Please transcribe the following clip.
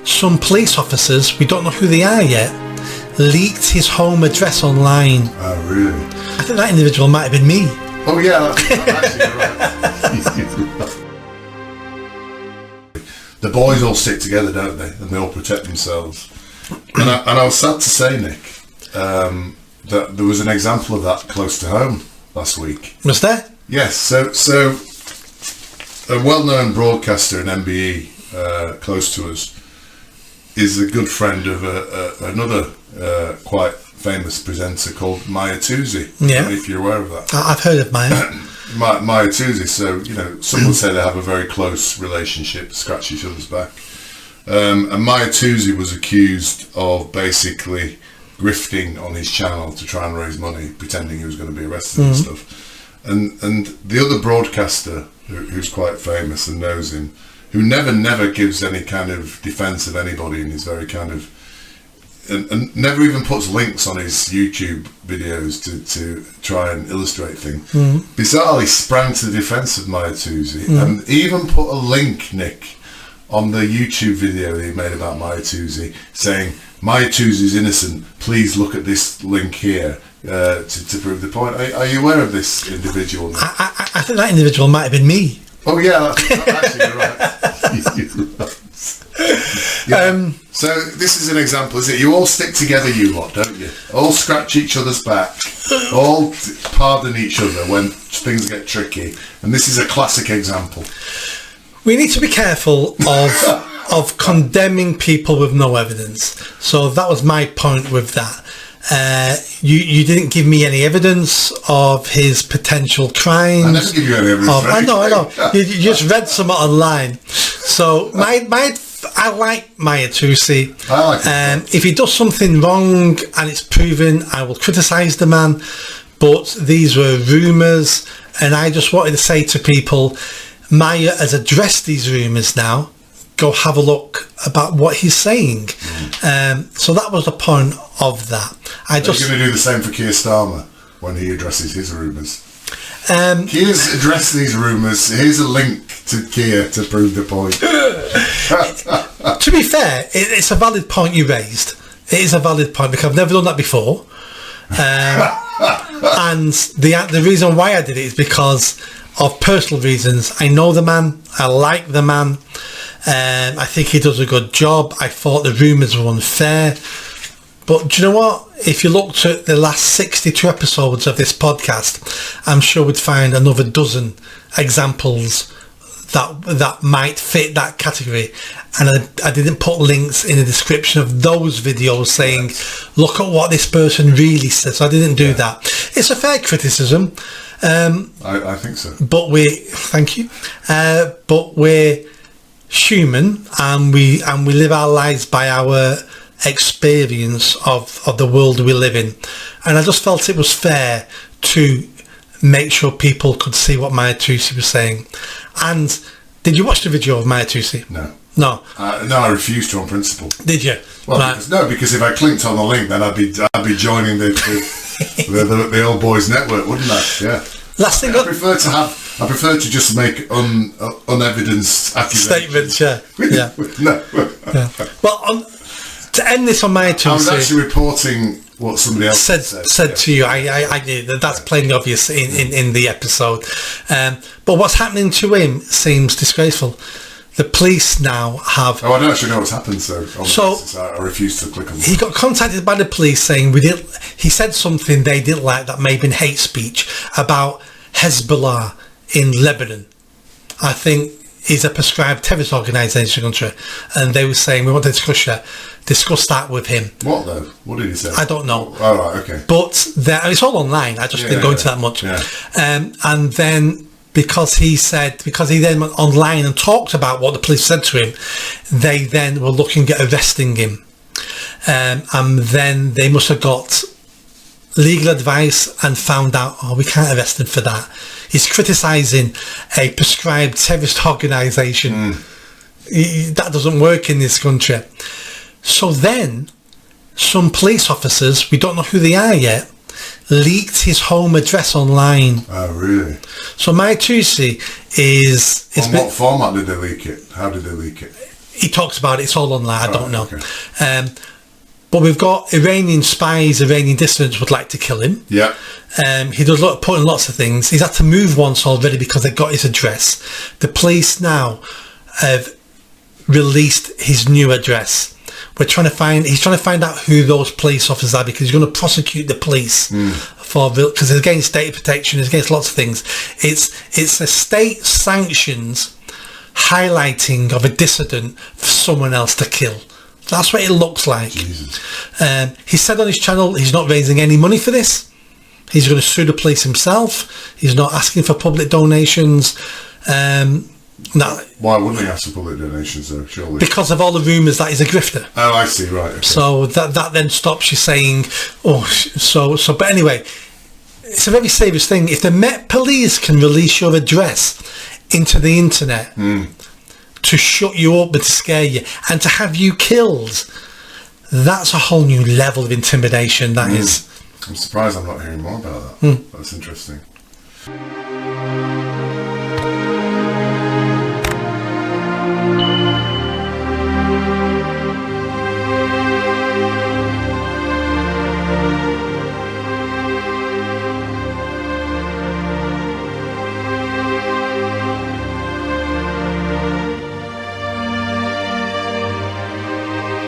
some police officers, we don't know who they are yet, leaked his home address online. Oh, really? I think that individual might have been me. Oh, yeah, actually, you're right. The boys all stick together, don't they? And they all protect themselves. And I was sad to say, Nick, that there was an example of that close to home last week. Was there? Yes, so a well-known broadcaster in MBE, close to us, is a good friend of another quite famous presenter called Maya Toosey. Yeah. I don't know if you're aware of that. I've heard of Maya. Maya Toosey, so, some would say they have a very close relationship, scratch each other's back. And Maya Toosey was accused of basically grifting on his channel to try and raise money, pretending he was going to be arrested and stuff. And the other broadcaster, who's quite famous and knows him, who never gives any kind of defence of anybody, and is very kind of, and never even puts links on his YouTube videos to try and illustrate things. Bizarrely sprang to the defence of Maya Toosey and even put a link, Nick, on the YouTube video that he made about Maya Toosey, saying, Maya Toosey's innocent, please look at this link here to prove the point. Are you aware of this individual? I think that individual might have been me. Oh, yeah, actually, you're right. Yeah. So this is an example, is it? You all stick together, you lot, don't you? All scratch each other's back, all pardon each other when things get tricky, and this is a classic example. We need to be careful of condemning people with no evidence. So that was my point with that. You didn't give me any evidence of his potential crimes. I never give you any evidence. I know. You just read some online. So I like Maya Toosey. I like him. If he does something wrong and it's proven, I will criticise the man. But these were rumours, and I just wanted to say to people, Maya has addressed these rumours now. Go have a look about what he's saying. So that was the point of that. Are you going to do the same for Keir Starmer when he addresses his rumours? Keir's addressed these rumours. Here's a link to Keir to prove the point. To be fair, it's a valid point you raised. It is a valid point because I've never done that before. And the reason why I did it is because of personal reasons. I know the man. I like the man. I think he does a good job. I thought the rumours were unfair. But do you know what? If you looked at the last 62 episodes of this podcast, I'm sure we'd find another dozen examples that might fit that category. And I didn't put links in the description of those videos saying, look at what this person really says. So I didn't do that. It's a fair criticism. I think so. But thank you. But we're human, and we live our lives by our experience of the world we live in, and I just felt it was fair to make sure people could see what Maya Toosey was saying. And did you watch the video of Maya Toosey? No, I refused to on principle. Did you? Well, right. because if I clicked on the link, then I'd be joining the old boys network, wouldn't I? Yeah. Last thing I prefer to just make unevidenced accusations. Statements, yeah. No. Yeah. Well, to end this on Maya Toosey, I was actually reporting what somebody else said to you. I knew that's plainly obvious in the episode. But what's happening to him seems disgraceful. The police now have... Oh, I don't actually know what's happened, so I refuse to click on that. He got contacted by the police saying he said something they didn't like that may have been hate speech about Hezbollah in Lebanon. I think is a prescribed terrorist organisation in the country, and they were saying we want to discuss that with him. What though? What did he say? I don't know. Oh, right, okay. But it's all online. I just didn't go into that much. Yeah. And then because he then went online and talked about what the police said to him, they then were looking at arresting him, and then they must have got legal advice and found out, we can't arrest him for that. He's criticising a prescribed terrorist organisation. That doesn't work in this country. So then some police officers, we don't know who they are yet, leaked his home address online. Oh, really? So Maya Toosey is... On what format did they leak it? How did they leak it? he talks about it. It's all online. I don't know. Okay. But we've got Iranian spies, Iranian dissidents would like to kill him. Yeah. He does put in lots of things. He's had to move once already because they got his address. The police now have released his new address. He's trying to find out who those police officers are, because he's going to prosecute the police because it's against data protection, it's against lots of things. It's a state sanctions highlighting of a dissident for someone else to kill. That's what it looks like. Jesus. He said on his channel he's not raising any money for this. He's going to sue the police himself. He's not asking for public donations. Why wouldn't he ask for public donations though, surely? Because of all the rumours that he's a grifter. Oh, I see, right. Okay. So that then stops you saying, but anyway, it's a very serious thing. If the Met Police can release your address into the internet to shut you up and to scare you and to have you killed, that's a whole new level of intimidation. That is. I'm surprised I'm not hearing more about that. That's interesting.